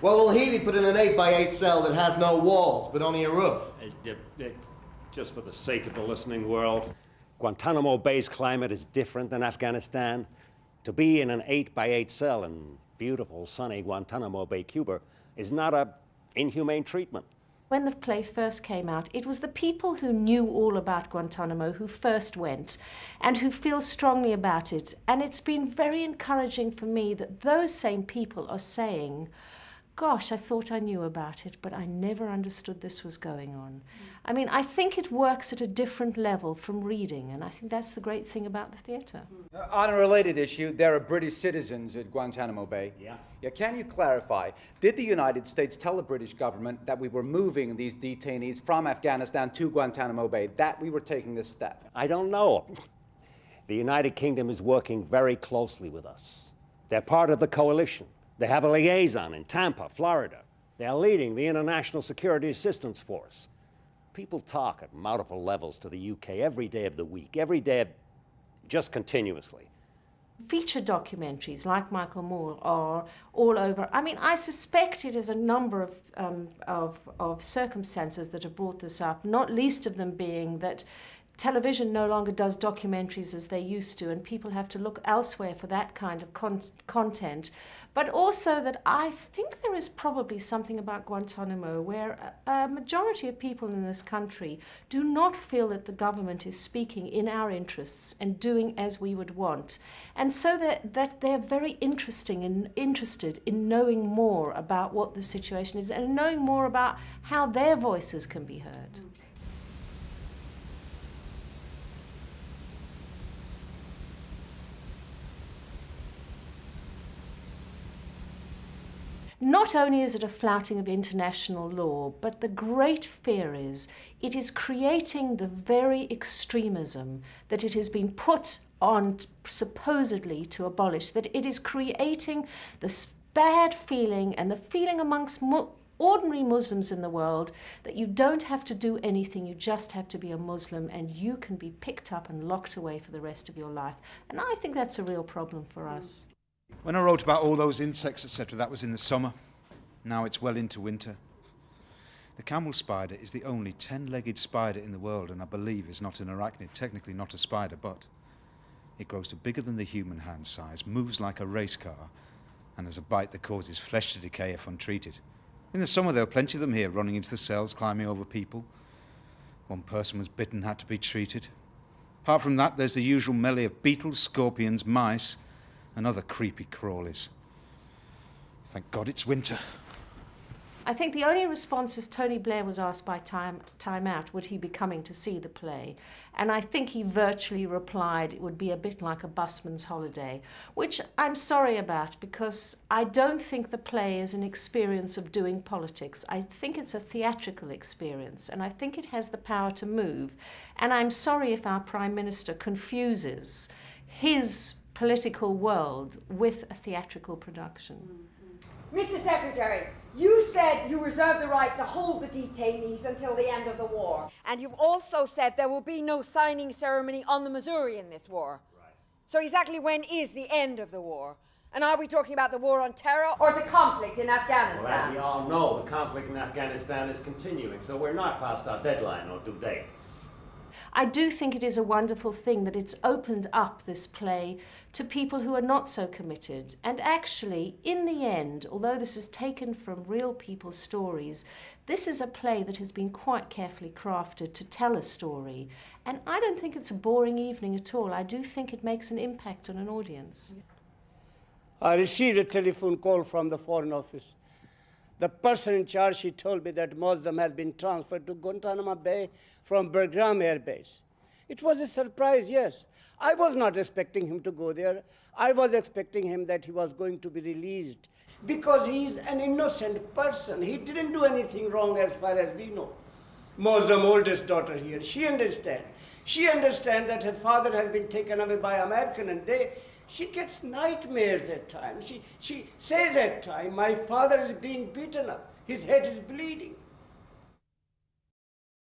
Well, will he be put in an 8x8 cell that has no walls, but only a roof? Just for the sake of the listening world, Guantanamo Bay's climate is different than Afghanistan. To be in an 8x8 cell in beautiful, sunny Guantanamo Bay, Cuba, is not a inhumane treatment. When the play first came out, it was the people who knew all about Guantanamo who first went and who feel strongly about it. And it's been very encouraging for me that those same people are saying, gosh, I thought I knew about it, but I never understood this was going on. I mean, I think it works at a different level from reading, and I think that's the great thing about the theatre. On a related issue, there are British citizens at Guantanamo Bay. Yeah, can you clarify, did the United States tell the British government that we were moving these detainees from Afghanistan to Guantanamo Bay, that we were taking this step? I don't know. The United Kingdom is working very closely with us. They're part of the coalition. They have a liaison in Tampa, Florida. They are leading the International Security Assistance Force. People talk at multiple levels to the UK every day of the week, every day, just continuously. Feature documentaries like Michael Moore are all over. I mean, I suspect it is a number of circumstances that have brought this up, not least of them being that television no longer does documentaries as they used to, and people have to look elsewhere for that kind of content. But also that I think there is probably something about Guantanamo where a majority of people in this country do not feel that the government is speaking in our interests and doing as we would want. And so that they're very interested in knowing more about what the situation is and knowing more about how their voices can be heard. Not only is it a flouting of international law, but the great fear is it is creating the very extremism that it has been put on supposedly to abolish, that it is creating this bad feeling and the feeling amongst ordinary Muslims in the world that you don't have to do anything, you just have to be a Muslim and you can be picked up and locked away for the rest of your life. And I think that's a real problem for us. When I wrote about all those insects, etc., that was in the summer. Now it's well into winter. The camel spider is the only 10-legged spider in the world, and I believe is not an arachnid, technically not a spider, but it grows to bigger than the human hand size, moves like a race car, and has a bite that causes flesh to decay if untreated. In the summer, there were plenty of them here, running into the cells, climbing over people. One person was bitten, had to be treated. Apart from that, there's the usual melee of beetles, scorpions, mice, and other creepy crawlies. Thank God it's winter. I think the only response is Tony Blair was asked by Time Out, would he be coming to see the play? And I think he virtually replied it would be a bit like a busman's holiday, which I'm sorry about because I don't think the play is an experience of doing politics. I think it's a theatrical experience and I think it has the power to move. And I'm sorry if our Prime Minister confuses his political world with a theatrical production. Mr. Secretary, you said you reserve the right to hold the detainees until the end of the war. And you've also said there will be no signing ceremony on the Missouri in this war. Right. So exactly when is the end of the war? And are we talking about the war on terror or the conflict in Afghanistan? Well, as we all know, the conflict in Afghanistan is continuing, so we're not past our deadline or due date. I do think it is a wonderful thing that it's opened up this play to people who are not so committed. And actually, in the end, although this is taken from real people's stories, this is a play that has been quite carefully crafted to tell a story. And I don't think it's a boring evening at all. I do think it makes an impact on an audience. I received a telephone call from the Foreign Office. The person in charge, she told me that Muslim has been transferred to Guantanamo Bay from Bagram Air Base. It was a surprise, yes. I was not expecting him to go there. I was expecting him that he was going to be released because he is an innocent person. He didn't do anything wrong as far as we know. Muslim oldest daughter here, she understands. She understands that her father has been taken away by American and she gets nightmares at times. She says at times, my father is being beaten up. His head is bleeding.